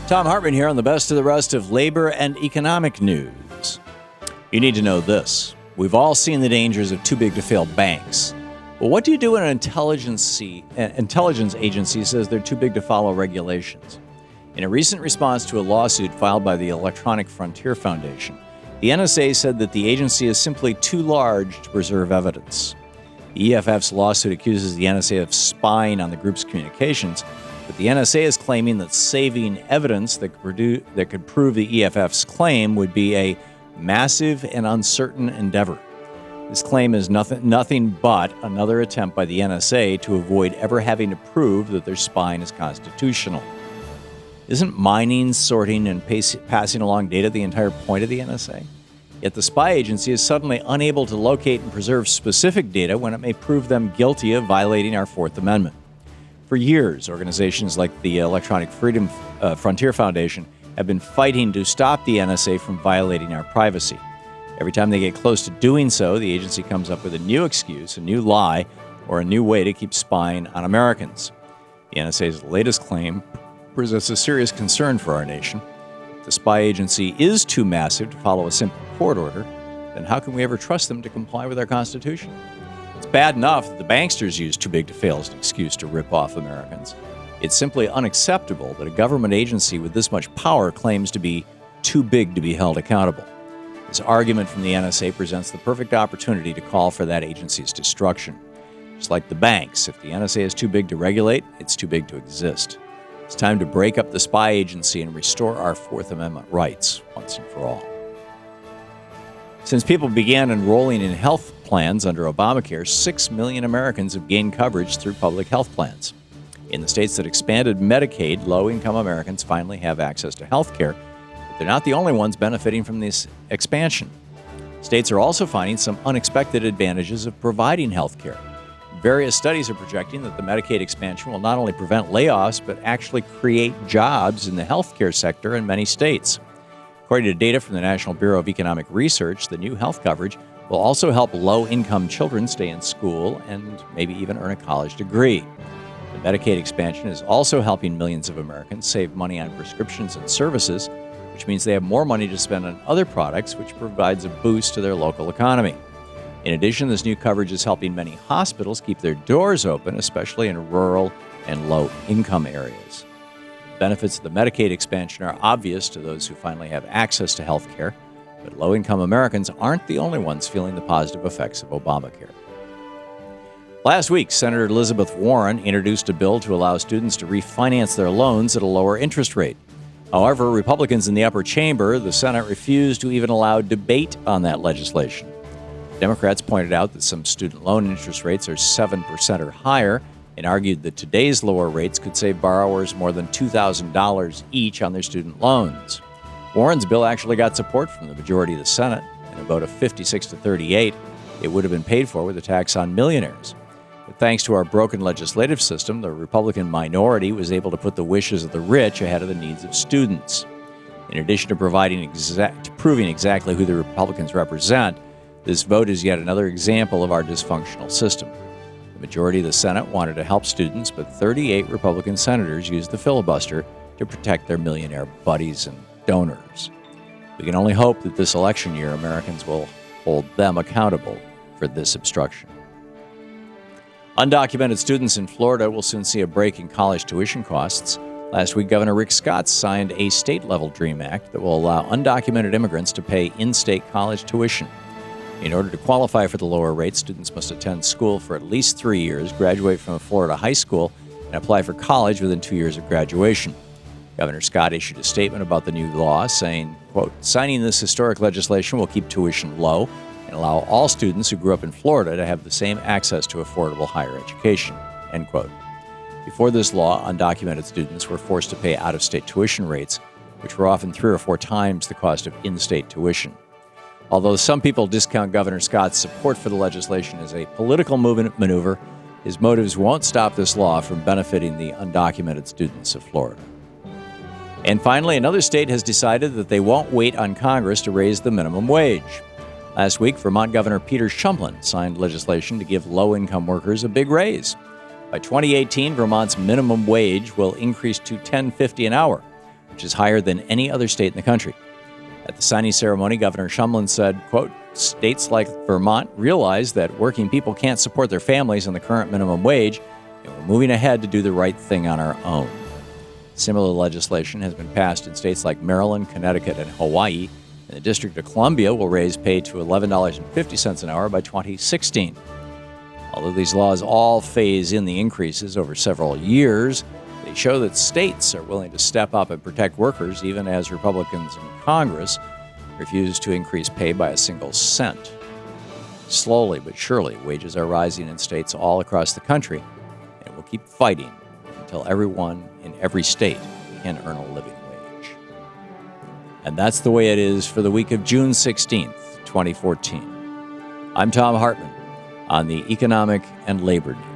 Thom Hartmann here on the best of the rest of labor and economic news. You need to know this. We've all seen the dangers of too big to fail banks. But what do you do when an intelligence agency says they're too big to follow regulations? In a recent response to a lawsuit filed by the Electronic Frontier Foundation, the NSA said that the agency is simply too large to preserve evidence. The EFF's lawsuit accuses the NSA of spying on the group's communications, but the NSA is claiming that saving evidence that could prove the EFF's claim would be a massive and uncertain endeavor. This claim is nothing but another attempt by the NSA to avoid ever having to prove that their spying is constitutional. Isn't mining, sorting, and passing along data the entire point of the NSA? Yet the spy agency is suddenly unable to locate and preserve specific data when it may prove them guilty of violating our Fourth Amendment. For years, organizations like the Electronic Frontier Foundation have been fighting to stop the NSA from violating our privacy. Every time they get close to doing so, the agency comes up with a new excuse, a new lie, or a new way to keep spying on Americans. The NSA's latest claim presents a serious concern for our nation. If the spy agency is too massive to follow a simple court order, then how can we ever trust them to comply with our Constitution? It's bad enough that the banksters use too big to fail as an excuse to rip off Americans. It's simply unacceptable that a government agency with this much power claims to be too big to be held accountable. This argument from the NSA presents the perfect opportunity to call for that agency's destruction. Just like the banks, if the NSA is too big to regulate, it's too big to exist. It's time to break up the spy agency and restore our Fourth Amendment rights once and for all. Since people began enrolling in health plans under Obamacare, 6 million Americans have gained coverage through public health plans. In the states that expanded Medicaid, low-income Americans finally have access to health care, but they're not the only ones benefiting from this expansion. States are also finding some unexpected advantages of providing health care. Various studies are projecting that the Medicaid expansion will not only prevent layoffs, but actually create jobs in the healthcare sector in many states. According to data from the National Bureau of Economic Research, the new health coverage will also help low-income children stay in school and maybe even earn a college degree. The Medicaid expansion is also helping millions of Americans save money on prescriptions and services, which means they have more money to spend on other products, which provides a boost to their local economy. In addition, this new coverage is helping many hospitals keep their doors open, especially in rural and low-income areas. The benefits of the Medicaid expansion are obvious to those who finally have access to health care, but low-income Americans aren't the only ones feeling the positive effects of Obamacare. Last week, Senator Elizabeth Warren introduced a bill to allow students to refinance their loans at a lower interest rate. However, Republicans in the upper chamber, the Senate, refused to even allow debate on that legislation. Democrats pointed out that some student loan interest rates are 7% or higher and argued that today's lower rates could save borrowers more than $2,000 each on their student loans. Warren's bill actually got support from the majority of the Senate. In a vote of 56 to 38, it would have been paid for with a tax on millionaires. But thanks to our broken legislative system, the Republican minority was able to put the wishes of the rich ahead of the needs of students. In addition to proving exactly who the Republicans represent, this vote is yet another example of our dysfunctional system. The majority of the Senate wanted to help students, but 38 Republican senators used the filibuster to protect their millionaire buddies and donors. We can only hope that this election year Americans will hold them accountable for this obstruction. Undocumented students in Florida will soon see a break in college tuition costs. Last week, Governor Rick Scott signed a state-level DREAM Act that will allow undocumented immigrants to pay in-state college tuition. In order to qualify for the lower rate, students must attend school for at least 3 years, graduate from a Florida high school, and apply for college within 2 years of graduation. Governor Scott issued a statement about the new law saying, quote, "Signing this historic legislation will keep tuition low and allow all students who grew up in Florida to have the same access to affordable higher education," end quote. Before this law, undocumented students were forced to pay out-of-state tuition rates, which were often 3 or 4 times the cost of in-state tuition. Although some people discount Governor Scott's support for the legislation as a political maneuver, his motives won't stop this law from benefiting the undocumented students of Florida. And finally, another state has decided that they won't wait on Congress to raise the minimum wage. Last week, Vermont Governor Peter Shumlin signed legislation to give low-income workers a big raise. By 2018, Vermont's minimum wage will increase to $10.50 an hour. which is higher than any other state in the country. At the signing ceremony, Governor Shumlin said, quote, states like Vermont realize that working people can't support their families on the current minimum wage, and we're moving ahead to do the right thing on our own. Similar legislation has been passed in states like Maryland, Connecticut, and Hawaii, and the District of Columbia will raise pay to $11.50 an hour by 2016. Although these laws all phase in the increases over several years, they show that states are willing to step up and protect workers, even as Republicans in Congress refuse to increase pay by a single cent. Slowly but surely, wages are rising in states all across the country, and we'll keep fighting until everyone in every state can earn a living wage. And that's the way it is for the week of June 16th, 2014. I'm Thom Hartmann on the Economic and Labor News.